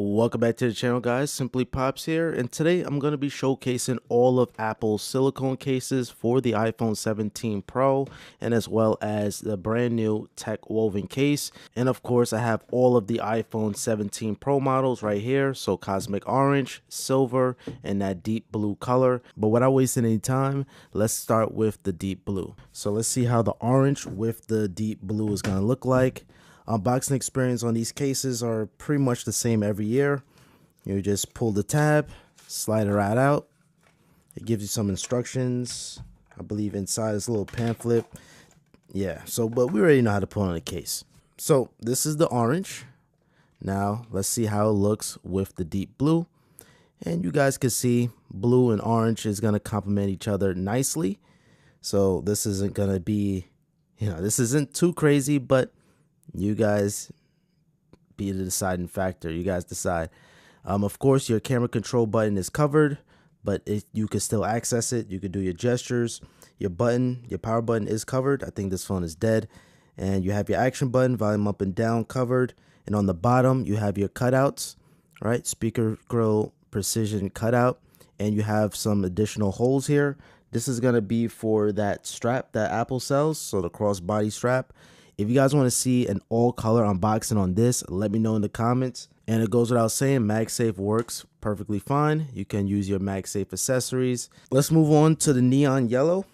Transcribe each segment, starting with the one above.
Welcome back to the channel, guys. Simply Pops here, and today I'm going to be showcasing all of Apple's silicone cases for the iPhone 17 Pro, and as well as the brand new tech woven case. And of course, I have all of the iPhone 17 Pro models right here, so cosmic orange, silver, and that deep blue color. But without wasting any time, let's start with the deep blue. So let's see how the orange with the deep blue is going to look like. Unboxing experience on these cases are pretty much the same every year. You just pull the tab, slide it right out. It gives you some instructions. I believe inside is a little pamphlet. Yeah, but we already know how to put on a case. So this is the orange. Now let's see how it looks with the deep blue. And you guys can see blue and orange is going to complement each other nicely. So this isn't going to be, this isn't too crazy, but you guys be the deciding factor. You guys decide. Of course, your camera control button is covered, but you can still access it. You can do your gestures. Your power button is covered. I think this phone is dead. And you have your action button, volume up and down covered. And on the bottom, you have your cutouts, right? Speaker grill precision cutout. And you have some additional holes here. This is going to be for that strap that Apple sells, so the crossbody strap. If you guys want to see an all color unboxing on this, let me know in the comments. And it goes without saying, MagSafe works perfectly fine. You can use your MagSafe accessories. Let's move on to the neon yellow.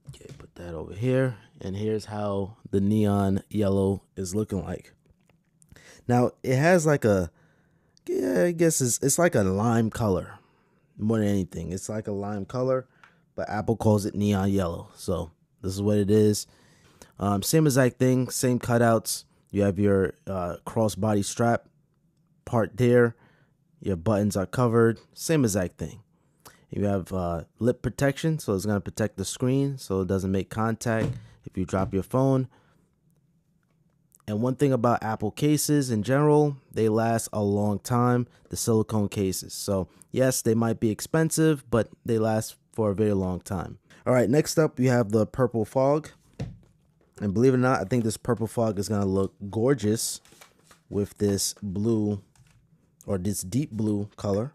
Okay, put that over here. And here's how the neon yellow is looking like. Now, it has like I guess it's like a lime color more than anything. It's like a lime color. But Apple calls it neon yellow, so this is what it is. Same exact thing, same cutouts. You have your crossbody strap part there. Your buttons are covered, same exact thing. You have lip protection, so it's going to protect the screen so it doesn't make contact if you drop your phone. And one thing about Apple cases in general, they last a long time, the silicone cases. So yes, they might be expensive, but they last for a very long time. All right, next up you have the purple fog. And believe it or not, I think this purple fog is going to look gorgeous with this blue or this deep blue color.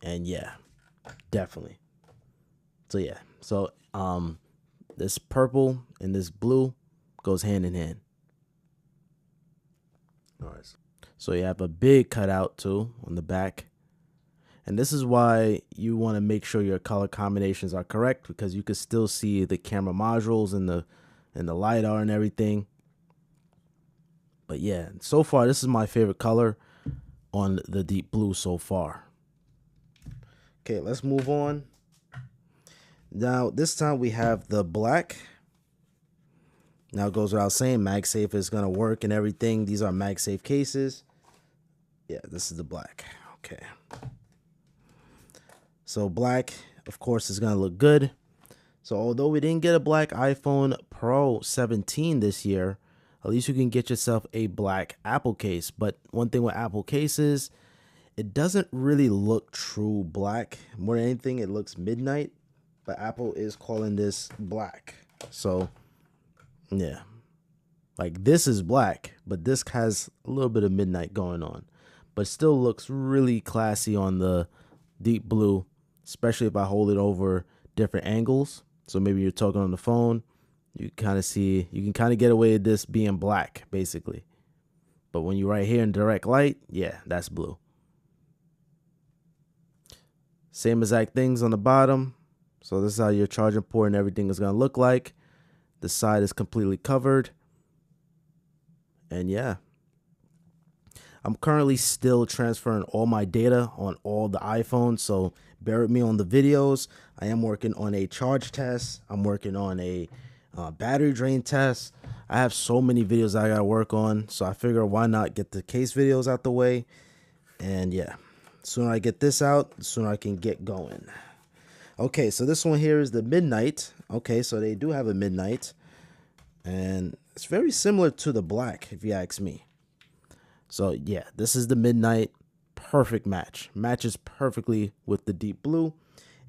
And yeah, definitely. So yeah, this purple and this blue goes hand in hand. All right. So you have a big cutout too on the back. And this is why you want to make sure your color combinations are correct, because you can still see the camera modules and the LiDAR and everything. But yeah, so far this is my favorite color on the deep blue so far. Okay, let's move on. Now this time we have the black. Now it goes without saying, MagSafe is going to work and everything. These are MagSafe cases. Yeah, this is the black. Okay. So black, of course, is going to look good. So although we didn't get a black iPhone Pro 17 this year, at least you can get yourself a black Apple case. But one thing with Apple cases, it doesn't really look true black. More than anything, it looks midnight. But Apple is calling this black. So yeah, like this is black, but this has a little bit of midnight going on, but still looks really classy on the deep blue, especially if I hold it over different angles. So maybe you're talking on the phone, you can kind of get away with this being black basically. But when you're right here in direct light, yeah, that's blue. Same exact things on the bottom. So this is how your charging port and everything is going to look like. The side is completely covered. And yeah, I'm currently still transferring all my data on all the iPhones, so bear with me on the videos. I am working on a charge test. I'm working on a battery drain test. I have so many videos I gotta work on, so I figure why not get the case videos out the way. And yeah, the sooner I get this out, the sooner I can get going. Okay, so this one here is the midnight. Okay, so they do have a midnight, and it's very similar to the black, if you ask me. So yeah, this is the midnight. Perfect match. Matches perfectly with the deep blue.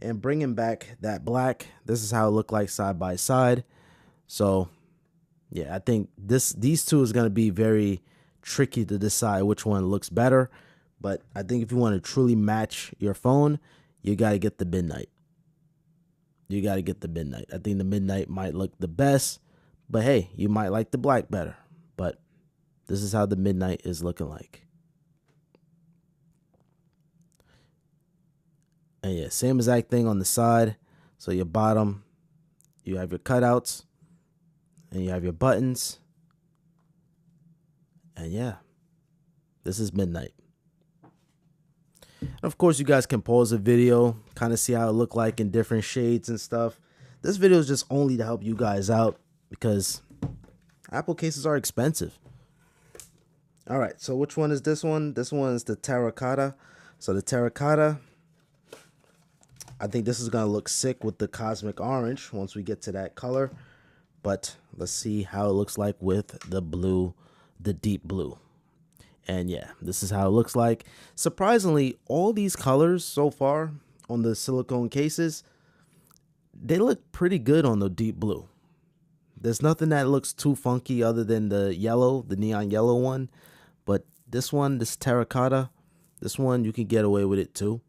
And bringing back that black, this is how it looked like side by side. So Yeah, I think these two is gonna be very tricky to decide which one looks better. But I think if you want to truly match your phone, you gotta get the midnight. You gotta get the midnight. I think the midnight might look the best, but hey, you might like the black better. But this is how the midnight is looking like. And yeah, same exact thing on the side. So your bottom, you have your cutouts, and you have your buttons. And yeah, this is midnight. And of course, you guys can pause the video, kind of see how it look like in different shades and stuff. This video is just only to help you guys out because Apple cases are expensive. All right, so which one is this one? This one is the terracotta. So the terracotta, I think this is gonna look sick with the cosmic orange once we get to that color. But let's see how it looks like with the blue, the deep blue. And yeah, this is how it looks like. Surprisingly, all these colors so far on the silicone cases, they look pretty good on the deep blue. There's nothing that looks too funky other than the yellow, the neon yellow one. But this one, this terracotta, this one, you can get away with it too.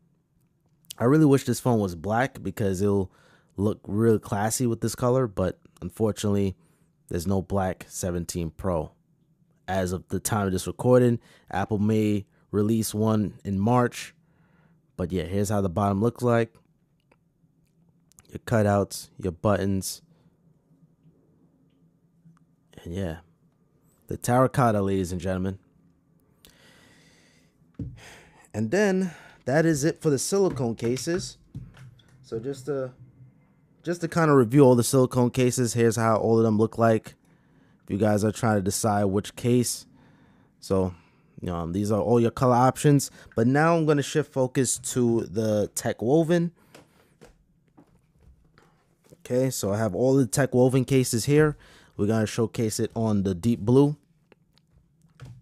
I really wish this phone was black because it'll look real classy with this color. But unfortunately, there's no black 17 Pro. As of the time of this recording, Apple may release one in March. But yeah, here's how the bottom looks like. Your cutouts, your buttons. And yeah, the terracotta, ladies and gentlemen. And then that is it for the silicone cases. So just to kind of review all the silicone cases, here's how all of them look like. If you guys are trying to decide which case. So, these are all your color options. But now I'm going to shift focus to the TechWoven. Okay, so I have all the TechWoven cases here. We're going to showcase it on the deep blue.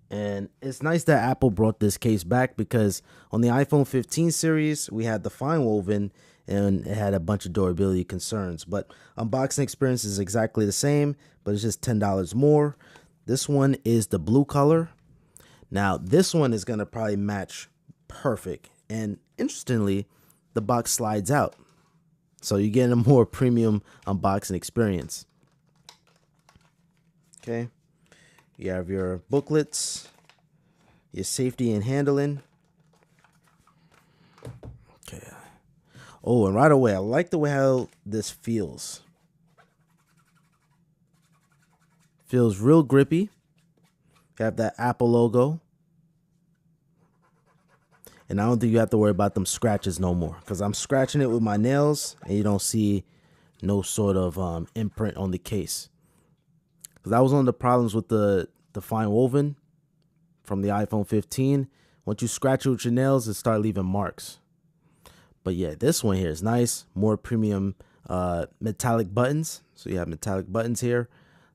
And it's nice that Apple brought this case back because on the iPhone 15 series, we had the fine woven and it had a bunch of durability concerns. But unboxing experience is exactly the same, but it's just $10 more. This one is the blue color. Now, this one is going to probably match perfect. And interestingly, the box slides out. So you get a more premium unboxing experience. Okay. You have your booklets, your safety and handling. Okay. Oh, and right away, I like the way how this feels. Feels real grippy. You have that Apple logo. And I don't think you have to worry about them scratches no more. Because I'm scratching it with my nails and you don't see no sort of imprint on the case. Because that was one of the problems with the fine woven from the iPhone 15. Once you scratch it with your nails, it start leaving marks. But yeah, this one here is nice. More premium metallic buttons. So you have metallic buttons here.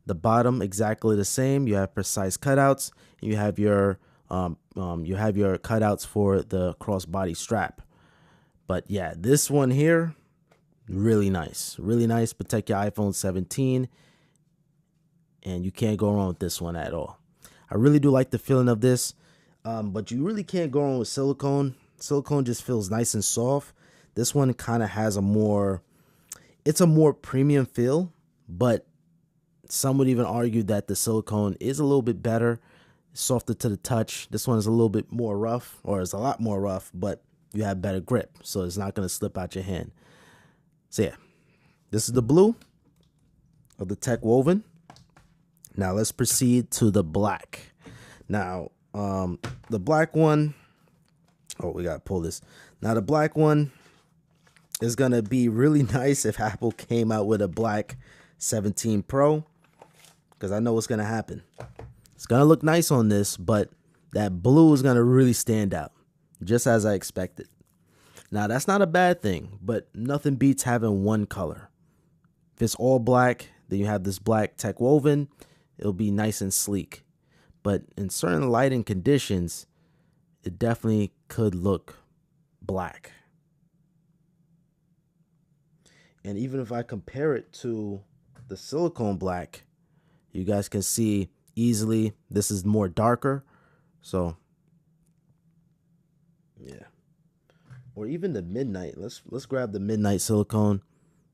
The bottom exactly the same. You have precise cutouts. You have your cutouts for the crossbody strap. But yeah, this one here, really nice. Really nice. Protect your iPhone 17. And you can't go wrong with this one at all. I really do like the feeling of this. But you really can't go wrong with silicone. Silicone just feels nice and soft. This one kind of has it's a more premium feel. But some would even argue that the silicone is a little bit better. Softer to the touch. This one is a little bit more rough, or is a lot more rough, but you have better grip. So it's not going to slip out your hand. So yeah, this is the blue of the TechWoven. Now let's proceed to the black. Now, the black one, we got to pull this. Now the black one is going to be really nice if Apple came out with a black 17 Pro, because I know what's going to happen. It's going to look nice on this, but that blue is going to really stand out, just as I expected. Now, that's not a bad thing, but nothing beats having one color. If it's all black, then you have this black TechWoven. It'll be nice and sleek. But in certain lighting conditions, it definitely could look black. And even if I compare it to the silicone black, You guys can see easily this is more darker. So yeah. Or even the midnight. Let's grab the midnight silicone.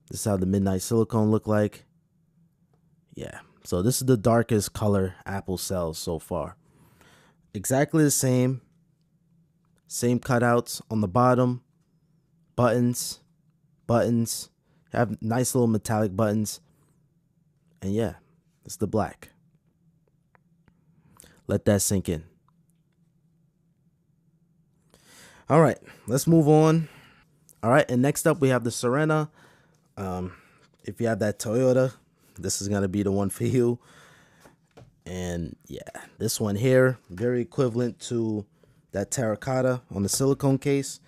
This is how the midnight silicone look like. Yeah. So this is the darkest color Apple sells so far. Exactly the same. Same cutouts on the bottom. Buttons. Have nice little metallic buttons. And yeah, it's the black. Let that sink in. All right, let's move on. All right, and next up we have the Serena. If you have that Toyota, this is gonna be the one for you. And yeah, this one here, very equivalent to that terracotta on the silicone case,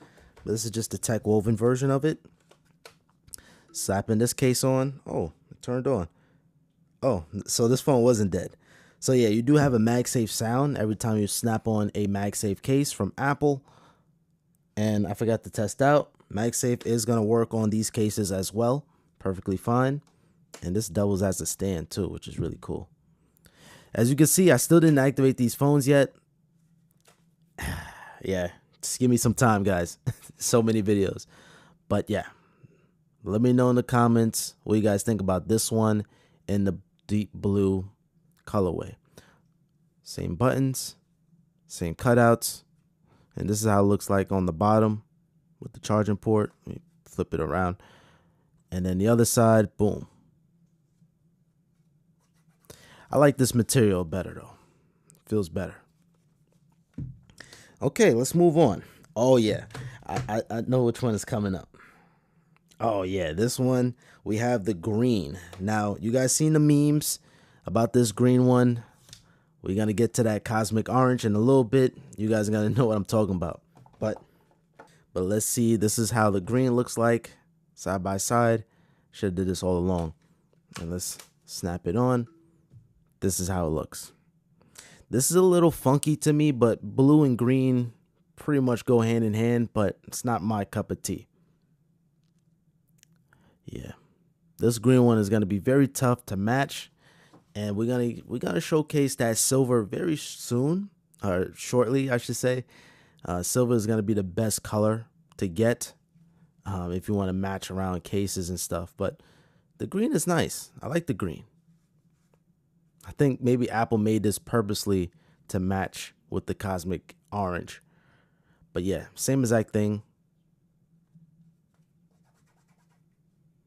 but this is just the tech woven version of it. Slapping this case on. Oh, it turned on. Oh, so this phone wasn't dead. So yeah, you do have a MagSafe sound every time you snap on a MagSafe case from Apple. And I forgot to test out, MagSafe is going to work on these cases as well. Perfectly fine. And this doubles as a stand too, which is really cool. As you can see, I still didn't activate these phones yet. Yeah, just give me some time, guys. So many videos. But yeah, let me know in the comments what you guys think about this one in the deep blue colorway. Same buttons, same cutouts. And this is how it looks like on the bottom with the charging port. Let me flip it around. And then the other side, boom. I like this material better though. Feels better. Okay, let's move on. Oh yeah, I know which one is coming up. Oh yeah, this one, we have the green. Now, you guys seen the memes about this green one. We're going to get to that cosmic orange in a little bit. You guys are going to know what I'm talking about. But let's see. This is how the green looks like side by side. Should have did this all along. And let's snap it on. This is how it looks. This is a little funky to me, but blue and green pretty much go hand in hand, but it's not my cup of tea. Yeah. This green one is going to be very tough to match. And we're gonna showcase that silver very soon, or shortly, I should say. Silver is gonna be the best color to get if you want to match around cases and stuff. But the green is nice. I like the green. I think maybe Apple made this purposely to match with the cosmic orange. But yeah, same exact thing.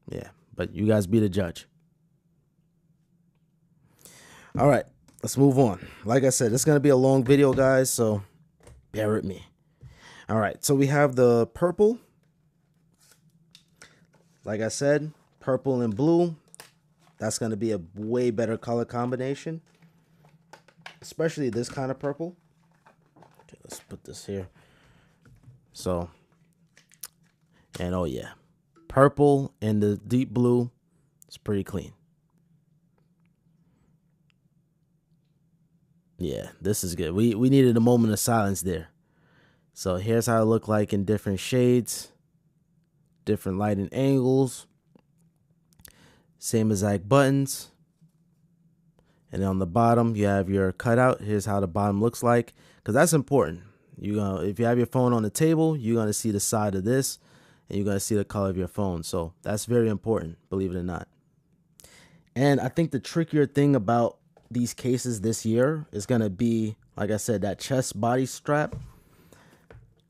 Yeah, but you guys be the judge. All right, let's move on. Like I said, it's going to be a long video, guys, so bear with me. All right, so we have the purple. Like I said, purple and blue. That's going to be a way better color combination, especially this kind of purple. Okay, let's put this here. So, and oh yeah, purple and the deep blue is pretty clean. Yeah, this is good. We needed a moment of silence there. So here's how it looked like in different shades, different lighting angles, same exact buttons. And then on the bottom, you have your cutout. Here's how the bottom looks like, because that's important. If you have your phone on the table, you're gonna see the side of this, and you're gonna see the color of your phone. So that's very important, believe it or not. And I think the trickier thing about these cases this year is gonna be, like I said, that chest body strap.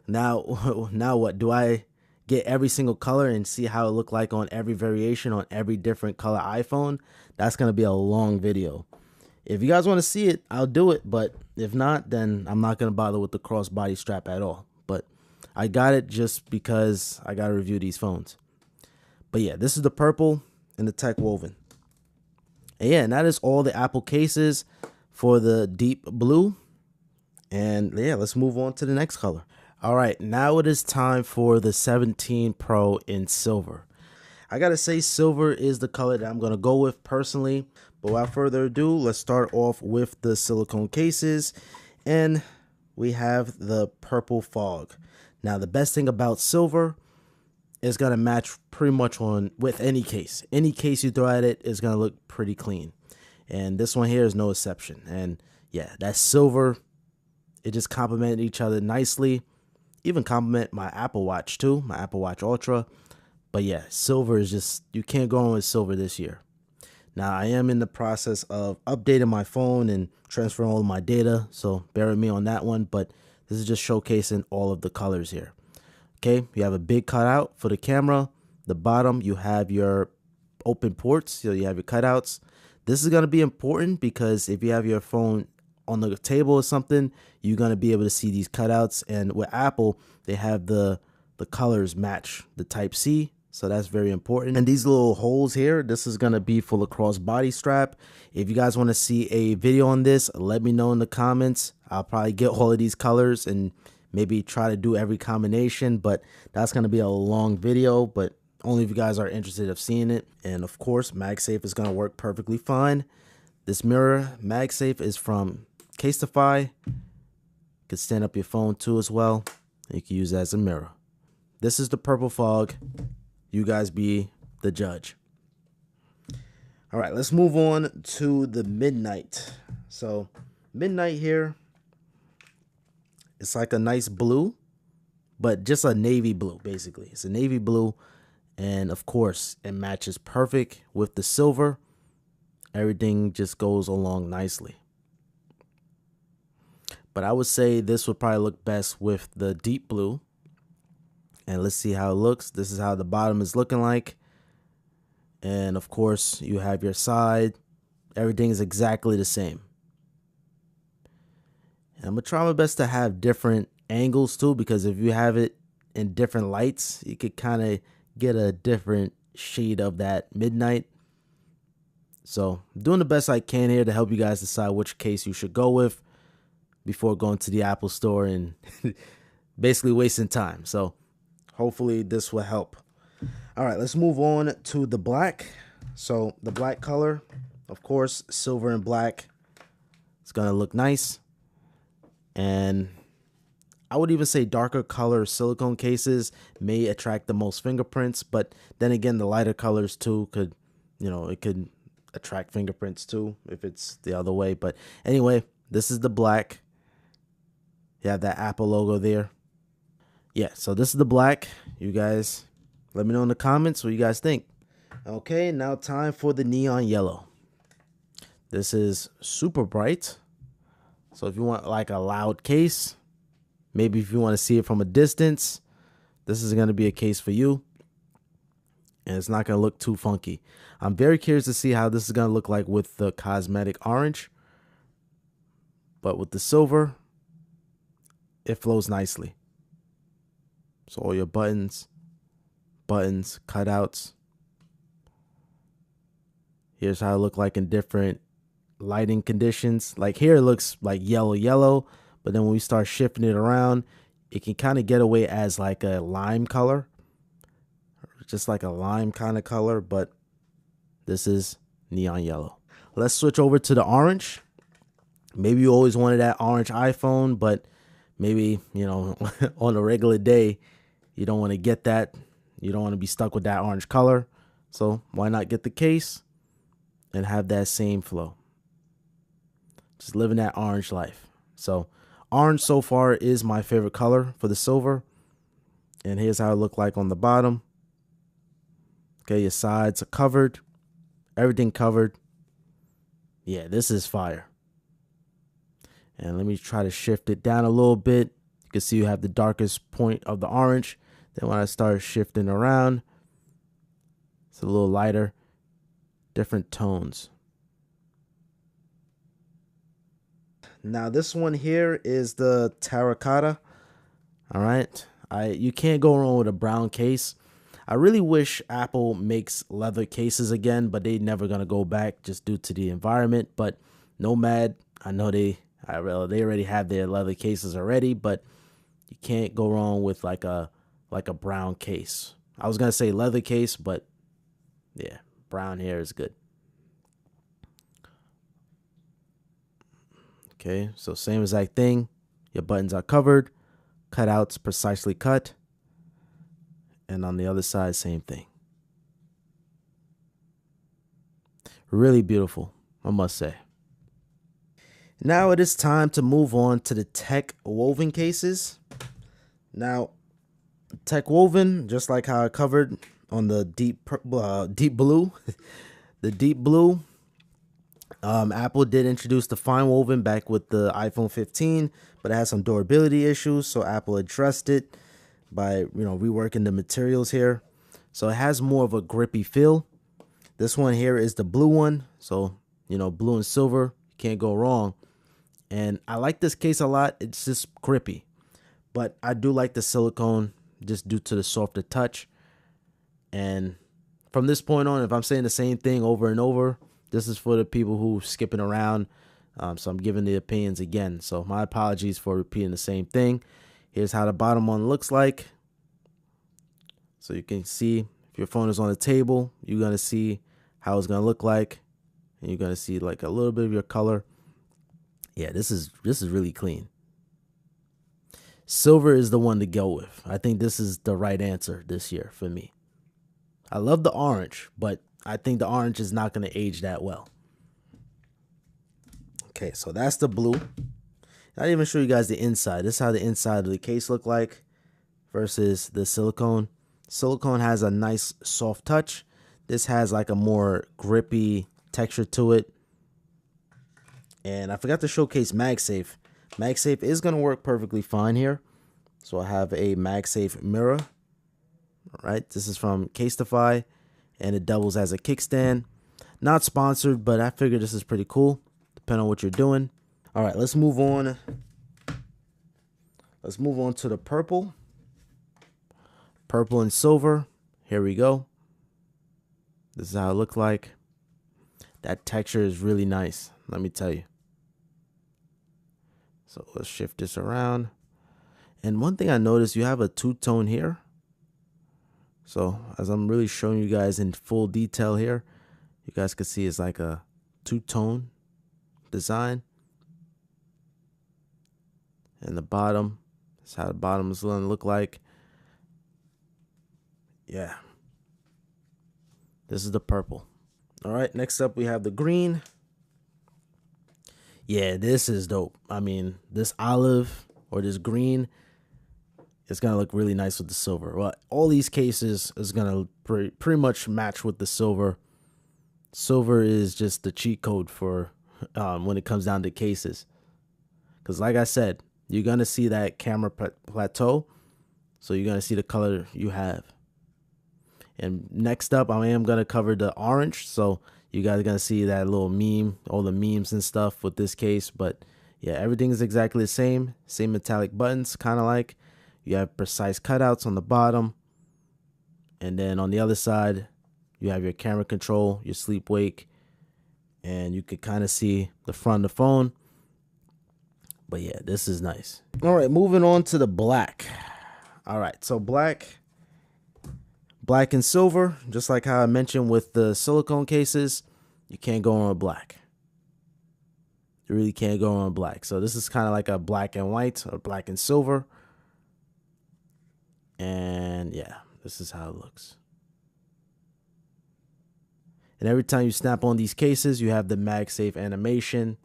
Now what? Do I get every single color and see how it look like on every variation on every different color iPhone? That's gonna be a long video. If you guys want to see it, I'll do it. But if not, then I'm not gonna bother with the cross body strap at all. But I got it just because I gotta review these phones. But yeah, this is the purple and the tech woven. And yeah, and that is all the Apple cases for the deep blue. And yeah, let's move on to the next color. All right, now it is time for the 17 Pro in silver. I gotta say, silver is the color that I'm gonna go with personally. But without further ado, let's start off with the silicone cases. And we have the purple fog. Now, the best thing about silver is gonna match pretty much with any case. Any case you throw at it is gonna look pretty clean. and this one here is no exception. And yeah, that silver, it just complemented each other nicely. Even complement my Apple Watch too, my Apple Watch Ultra. But yeah, silver is just, you can't go wrong with silver this year. Now, I am in the process of updating my phone and transferring all of my data, so bear with me on that one, but this is just showcasing all of the colors here. Okay, you have a big cutout for the camera. The bottom, you have your open ports, so you have your cutouts. This is going to be important because if you have your phone on the table or something, you're going to be able to see these cutouts. And with Apple, they have the colors match the Type-C. So that's very important. And these little holes here, this is going to be for the crossbody strap. If you guys want to see a video on this, let me know in the comments. I'll probably get all of these colors and maybe try to do every combination, but that's going to be a long video, but only if you guys are interested of seeing it. And of course, MagSafe is going to work perfectly fine. This mirror, MagSafe, is from Casetify. You can stand up your phone too as well. You can use it as a mirror. This is the purple fog. You guys be the judge. All right, let's move on to the midnight. So midnight here, it's like a nice blue, but just a navy blue, basically. It's a navy blue, and of course, it matches perfect with the silver. Everything just goes along nicely. But I would say this would probably look best with the deep blue. And let's see how it looks. This is how the bottom is looking like. And of course, you have your side. Everything is exactly the same. And I'm going to try my best to have different angles too, because if you have it in different lights, you could kind of get a different shade of that midnight. So I'm doing the best I can here to help you guys decide which case you should go with before going to the Apple store and basically wasting time. So hopefully this will help. All right, let's move on to the black. So the black color, of course, silver and black. It's going to look nice. And I would even say darker color silicone cases may attract the most fingerprints. But then again, the lighter colors too could, it could attract fingerprints too if it's the other way. But anyway, this is the black. You have that Apple logo there. Yeah, so this is the black. You guys let me know in the comments what you guys think. Okay, now time for the neon yellow. This is super bright. So if you want like a loud case, maybe if you want to see it from a distance, this is going to be a case for you. And it's not going to look too funky. I'm very curious to see how this is going to look like with the cosmetic orange. But with the silver, it flows nicely. So all your buttons, cutouts. Here's how it look like in different lighting conditions. Like here it looks like yellow, but then when we start shifting it around, it can kind of get away as like a lime color. Just like a lime kind of color, but this is neon yellow. Let's switch over to the orange. Maybe you always wanted that orange iPhone, but maybe, on a regular day, you don't want to get that. You don't want to be stuck with that orange color. So why not get the case and have that same flow? Just living that orange life. So orange so far is my favorite color for the silver. And here's how it look like on the bottom. Okay, your sides are covered. Everything covered. Yeah, this is fire. And let me try to shift it down a little bit. You can see you have the darkest point of the orange. Then when I start shifting around, it's a little lighter, different tones. Now this one here is the terracotta. All right, you can't go wrong with a brown case. I really wish Apple makes leather cases again, but they're never gonna go back just due to the environment. But Nomad, I know they already have their leather cases already, but you can't go wrong with like a brown case. I was gonna say leather case, but yeah, brown here is good. Okay, so same exact thing. Your buttons are covered, cutouts precisely cut, and on the other side, same thing. Really beautiful. I must say. Now it is time to move on to the SiliconeWoven cases. Now, SiliconeWoven, just like how I covered on the deep blue, the deep blue, Apple did introduce the fine woven back with the iPhone 15, but it had some durability issues, so Apple addressed it by reworking the materials here. So it has more of a grippy feel. This one here is the blue one, so blue and silver, you can't go wrong. And I like this case a lot. It's just grippy, but I do like the silicone just due to the softer touch. And from this point on, if I'm saying the same thing over and over, this is for the people who skipping around. So I'm giving the opinions again. So my apologies for repeating the same thing. Here's how the bottom one looks like. So you can see if your phone is on the table, you're going to see how it's going to look like. And you're going to see like a little bit of your color. Yeah, this is really clean. Silver is the one to go with. I think this is the right answer this year for me. I love the orange, but I think the orange is not going to age that well. Okay, so that's the blue. I didn't even show you guys the inside. This is how the inside of the case look like versus the silicone. Silicone has a nice soft touch. This has like a more grippy texture to it. And I forgot to showcase MagSafe. MagSafe is going to work perfectly fine here. So I have a MagSafe mirror. All right, this is from Casetify, and it doubles as a kickstand. Not sponsored, but I figured this is pretty cool, depending on what you're doing. All right, let's move on. Let's move on to the purple. Purple and silver. Here we go. This is how it looked like. That texture is really nice, let me tell you. So let's shift this around. And one thing I noticed, you have a two-tone here. So as I'm really showing you guys in full detail here, you guys can see it's like a two-tone design. And the bottom, that's how the bottom is going to look like. Yeah. This is the purple. All right, next up we have the green. Yeah, this is dope. I mean, this olive or this green, it's going to look really nice with the silver. Well, all these cases is going to pretty much match with the silver. Silver is just the cheat code for when it comes down to cases. Because like I said, you're going to see that camera plateau. So you're going to see the color you have. And next up, I am going to cover the orange. So you guys are going to see that little meme, all the memes and stuff with this case. But yeah, everything is exactly the same. Same metallic buttons, kind of like. You have precise cutouts on the bottom. And then on the other side, you have your camera control, your sleep wake. And you could kind of see the front of the phone. But yeah, this is nice. All right, moving on to the black. All right, so black and silver, just like how I mentioned with the silicone cases, you can't go on black. You really can't go on black. So this is kind of like a black and white or black and silver. And yeah, this is how it looks. And every time you snap on these cases, you have the MagSafe animation.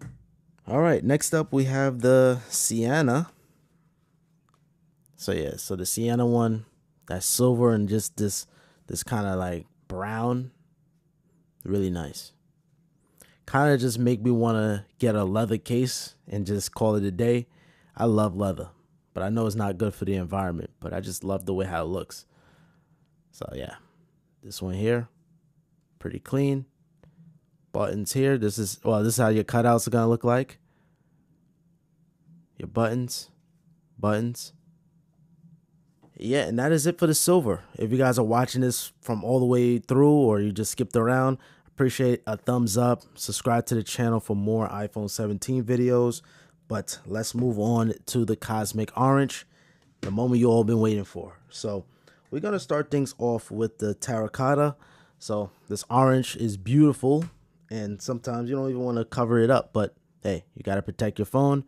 All right, next up we have the Sienna. So yeah, so the Sienna one, that's silver and just this kind of like brown. Really nice. Kind of just make me want to get a leather case and just call it a day. I love leather, but I know it's not good for the environment, but I just love the way how it looks. So yeah, this one here, pretty clean. Buttons here. This is how your cutouts are going to look like. Your buttons. Yeah, and that is it for the silver. If you guys are watching this from all the way through or you just skipped around, appreciate a thumbs up. Subscribe to the channel for more iPhone 17 videos. But let's move on to the cosmic orange, the moment you all been waiting for. So we're going to start things off with the terracotta. So this orange is beautiful, and sometimes you don't even want to cover it up. But hey, you got to protect your phone,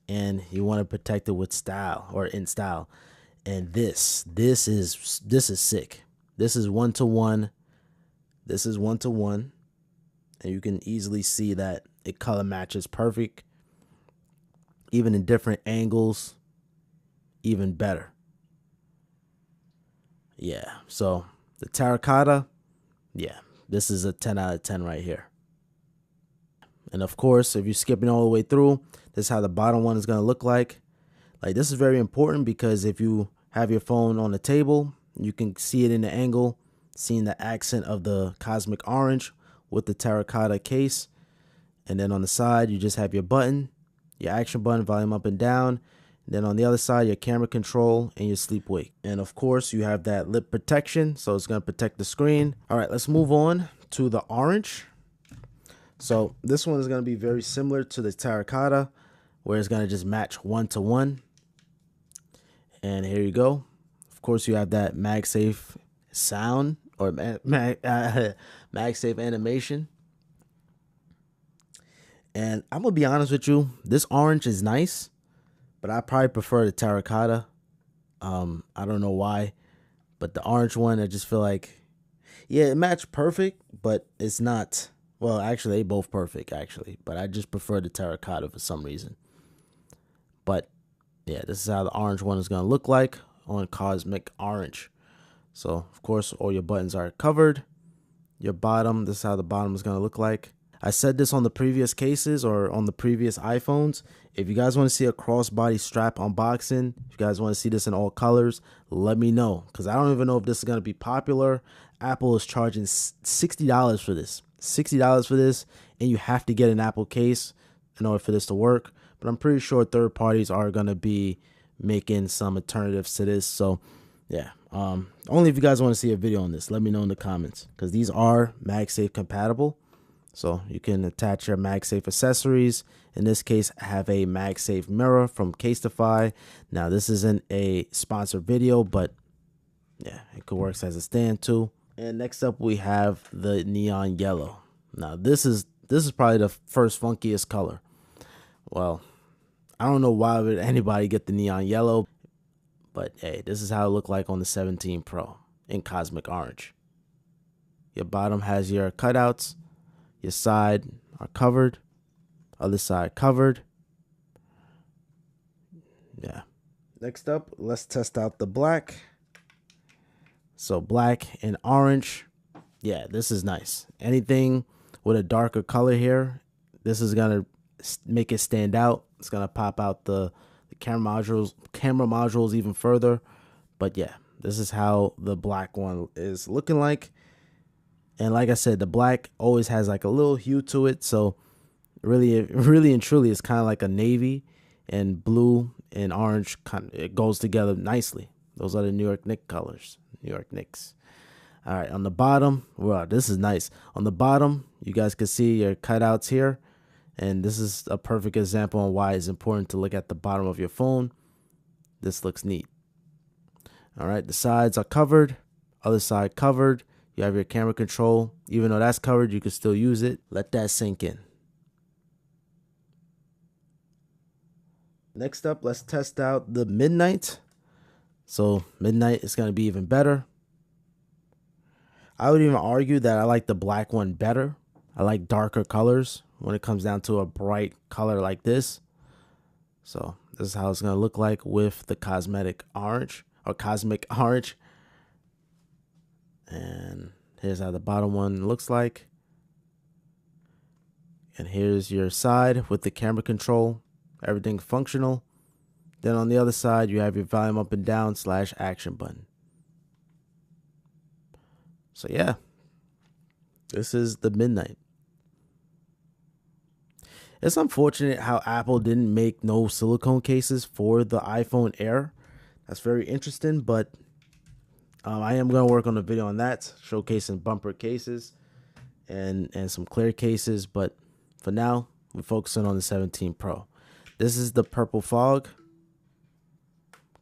and you want to protect it with style or in style. And this is sick. This is 1-to-1. This is 1-to-1. and you can easily see that it color matches perfect, even in different angles, even better. Yeah, so the terracotta, yeah, this is a 10 out of 10 right here. And of course, if you're skipping all the way through, this is how the bottom one is going to look like. Like, this is very important because if you have your phone on the table, you can see it in the angle, seeing the accent of the cosmic orange with the terracotta case. And then on the side, you just have your button, your action button, volume up and down. And then on the other side, your camera control and your sleep wake. And of course, you have that lip protection, so it's going to protect the screen. All right, let's move on to the orange. So this one is going to be very similar to the terracotta, where it's going to just match 1-to-1. And here you go. Of course, you have that MagSafe sound or MagSafe animation. And I'm going to be honest with you, this orange is nice, but I probably prefer the terracotta. I don't know why, but the orange one, I just feel like, yeah, it matched perfect, but it's not. Well, actually, they both perfect, actually. But I just prefer the terracotta for some reason. But, yeah, this is how the orange one is going to look like on Cosmic Orange. So, of course, all your buttons are covered. Your bottom, this is how the bottom is going to look like. I said this on the previous cases or on the previous iPhones. If you guys want to see a crossbody strap unboxing, if you guys want to see this in all colors, let me know. Because I don't even know if this is going to be popular. Apple is charging $60 for this. $60 for this, and you have to get an Apple case in order for this to work. But I'm pretty sure third parties are going to be making some alternatives to this. So, yeah. Only if you guys want to see a video on this, let me know in the comments. Because these are MagSafe compatible. So you can attach your MagSafe accessories. In this case, I have a MagSafe mirror from Casetify. Now, this isn't a sponsored video, but yeah, it could work as a stand too. And next up, we have the neon yellow. Now, this is probably the first funkiest color. Well, I don't know why would anybody get the neon yellow, but hey, this is how it looked like on the 17 Pro in Cosmic Orange. Your bottom has your cutouts. Your side are covered. Other side covered. Yeah. Next up, let's test out the black. So black and orange. Yeah, this is nice. Anything with a darker color here, this is going to make it stand out. It's going to pop out the camera modules even further. But yeah, this is how the black one is looking like. And like I said, the black always has like a little hue to it. So really and truly, it's kind of like a navy, and blue and orange. It goes together nicely. Those are the New York Knicks colors. New York Knicks. All right, on the bottom, wow, this is nice. On the bottom, you guys can see your cutouts here. And this is a perfect example on why it's important to look at the bottom of your phone. This looks neat. All right, the sides are covered. Other side covered. You have your camera control. Even though that's covered, you can still use it. Let that sink in. Next up, let's test out the midnight. So midnight is going to be even better. I would even argue that I like the black one better. I like darker colors when it comes down to a bright color like this. So this is how it's going to look like with the cosmetic orange or Cosmic Orange. And here's how the bottom one looks like. And here's your side with the camera control. Everything functional. Then on the other side, you have your volume up and down / action button. So yeah, this is the midnight. It's unfortunate how Apple didn't make no silicone cases for the iPhone Air. That's very interesting, but I am going to work on a video on that, showcasing bumper cases and some clear cases. But for now, we're focusing on the 17 Pro. This is the purple fog.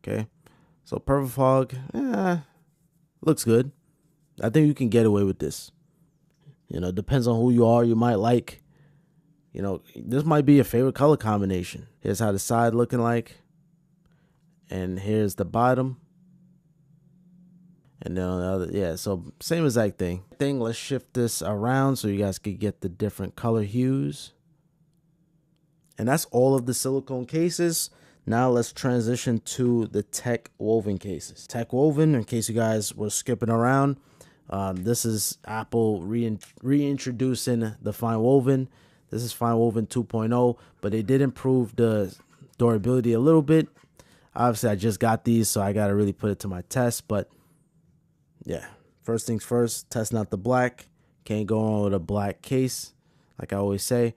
Okay, so purple fog, looks good. I think you can get away with this. You know, depends on who you are. You might like, you know, this might be your favorite color combination. Here's how the side looking like. And here's the bottom. And then on the other, yeah, so same exact thing. Let's shift this around so you guys could get the different color hues. And that's all of the silicone cases. Now let's transition to the tech woven cases. Tech woven, in case you guys were skipping around, this is Apple reintroducing the fine woven. This is fine woven 2.0, but they did improve the durability a little bit. Obviously, I just got these, so I got to really put it to my test. But yeah, first things first, testing out the black. Can't go wrong with a black case, like I always say.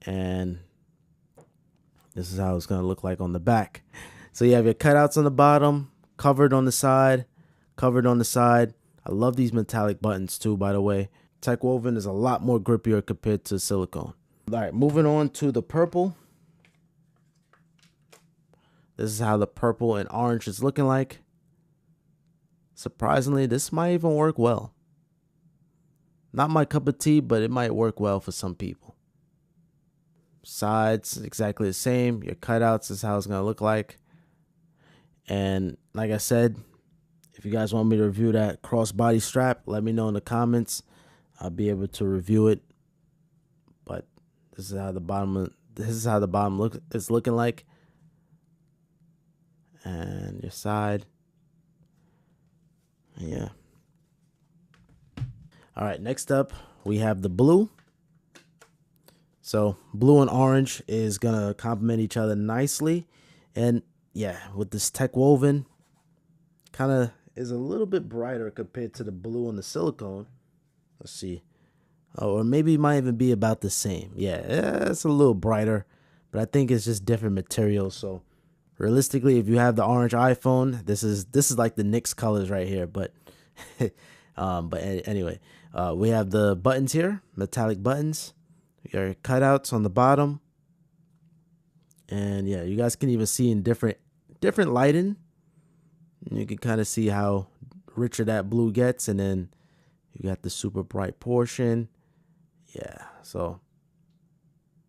And this is how it's going to look like on the back. So you have your cutouts on the bottom, covered on the side, covered on the side. I love these metallic buttons too, by the way. Tech woven is a lot more grippier compared to silicone. All right, moving on to the purple. This is how the purple and orange is looking like. Surprisingly, this might even work well. Not my cup of tea, but it might work well for some people. Sides, exactly the same. Your cutouts is how it's going to look like. And like I said, if you guys want me to review that crossbody strap, let me know in the comments. I'll be able to review it. But this is how the bottom is looking like. And your side. Yeah. All right, next up we have the blue. So blue and orange is gonna complement each other nicely. And yeah, with this tech woven, kind of is a little bit brighter compared to the blue and the silicone. Let's see. Oh, or maybe it might even be about the same. Yeah, it's a little brighter, but I think it's just different materials. So realistically, if you have the orange iPhone, this is like the NYX colors right here. But anyway, we have the buttons here, metallic buttons. Your cutouts on the bottom, and yeah, you guys can even see in different lighting. You can kind of see how richer that blue gets, and then you got the super bright portion. Yeah, so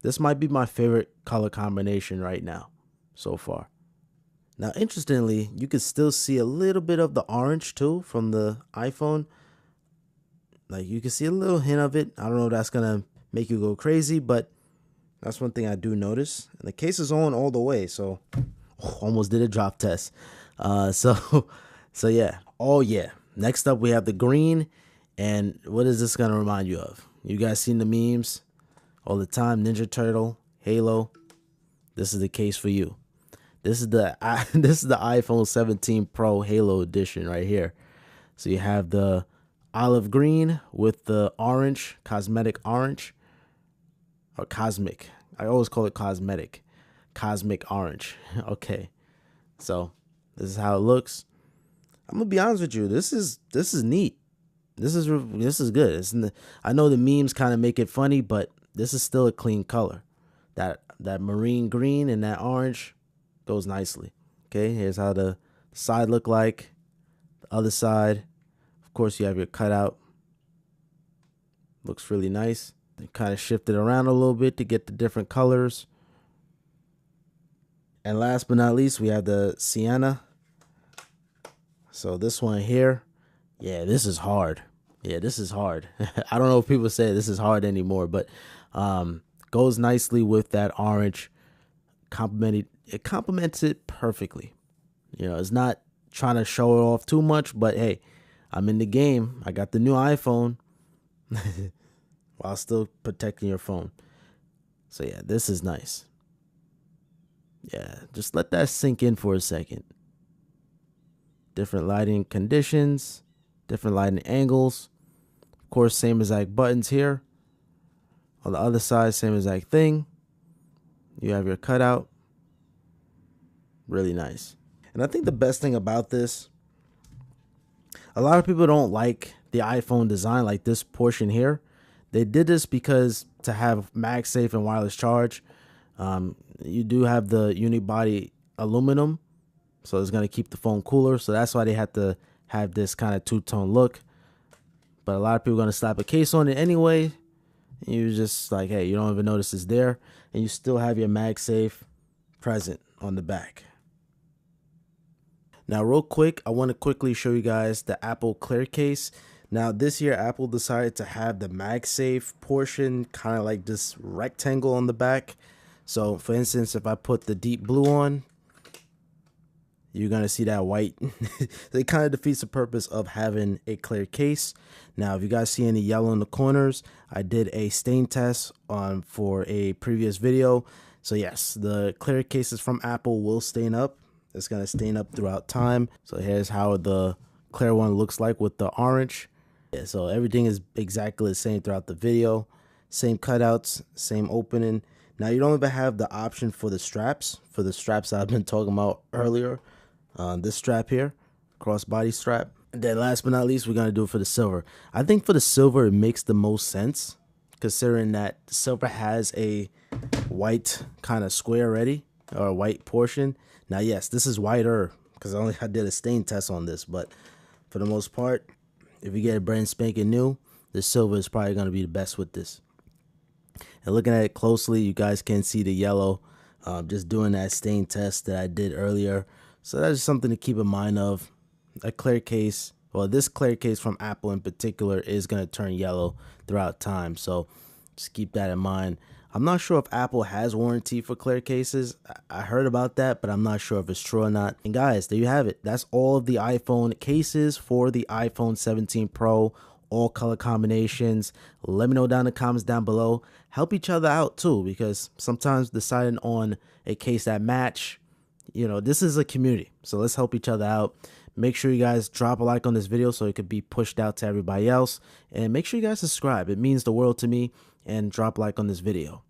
this might be my favorite color combination right now so far. Now, interestingly, you can still see a little bit of the orange too from the iPhone. Like you can see a little hint of it. I don't know if that's gonna make you go crazy, but that's one thing I do notice. And the case is on all the way, so almost did a drop test. So yeah. Oh yeah. Next up we have the green, and what is this gonna remind you of? You guys seen the memes all the time? Ninja Turtle, Halo. This is the case for you. This is the iPhone 17 Pro Halo edition right here. So you have the olive green with the orange, cosmetic orange. Or cosmic. I always call it cosmetic. Cosmic orange. Okay. So this is how it looks. I'm gonna be honest with you. This is neat. This is good. I know the memes kind of make it funny, but this is still a clean color. That marine green and that orange goes nicely. Okay. Here's how the side look like. The other side. Of course, you have your cutout. Looks really nice. Kind of shift it around a little bit to get the different colors. And last but not least, we have the sienna. So this one here, yeah, this is hard. Yeah, this is hard. I don't know if people say this is hard anymore, but goes nicely with that orange. It complements it perfectly. You know, it's not trying to show it off too much, but hey, I'm in the game. I got the new iPhone. While still protecting your phone. So yeah, this is nice. Yeah, just let that sink in for a second. Different lighting conditions, different lighting angles. Of course, same exact buttons here. On the other side, same exact thing. You have your cutout. Really nice. And I think the best thing about this, a lot of people don't like the iPhone design, like this portion here. They did this because to have MagSafe and wireless charge, you do have the unibody aluminum, so it's going to keep the phone cooler. So that's why they had to have this kind of two-tone look. But a lot of people are going to slap a case on it anyway. And you're just like, hey, you don't even notice it's there. And you still have your MagSafe present on the back. Now real quick, I want to quickly show you guys the Apple clear case. Now this year Apple decided to have the MagSafe portion kind of like this rectangle on the back. So for instance, if I put the deep blue on, you're going to see that white. It kind of defeats the purpose of having a clear case. Now, if you guys see any yellow in the corners, I did a stain test for a previous video. So yes, the clear cases from Apple will stain up. It's going to stain up throughout time. So here's how the clear one looks like with the orange. Yeah, so everything is exactly the same throughout the video. Same cutouts, same opening. Now, you don't even have the option for the straps. For the straps I've been talking about earlier. This strap here, crossbody strap. And then last but not least, we're going to do it for the silver. I think for the silver, it makes the most sense, considering that the silver has a white kind of square already, or a white portion. Now, yes, this is whiter, because I did a stain test on this, but for the most part, if you get it brand spanking new, the silver is probably going to be the best with this. And looking at it closely, you guys can see the yellow, just doing that stain test that I did earlier. So that's just something to keep in mind of. A clear case, well, this clear case from Apple in particular is going to turn yellow throughout time. So just keep that in mind. I'm not sure if Apple has warranty for clear cases. I heard about that, but I'm not sure if it's true or not. And guys, there you have it. That's all of the iPhone cases for the iPhone 17 Pro. All color combinations. Let me know down in the comments down below. Help each other out too, because sometimes deciding on a case that match, you know, this is a community, so let's help each other out. Make sure you guys drop a like on this video so it could be pushed out to everybody else, and make sure you guys subscribe. It means the world to me. And drop a like on this video.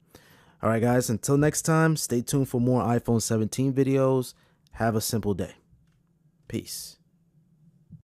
All right, guys, until next time, stay tuned for more iPhone 17 videos. Have a simple day. Peace.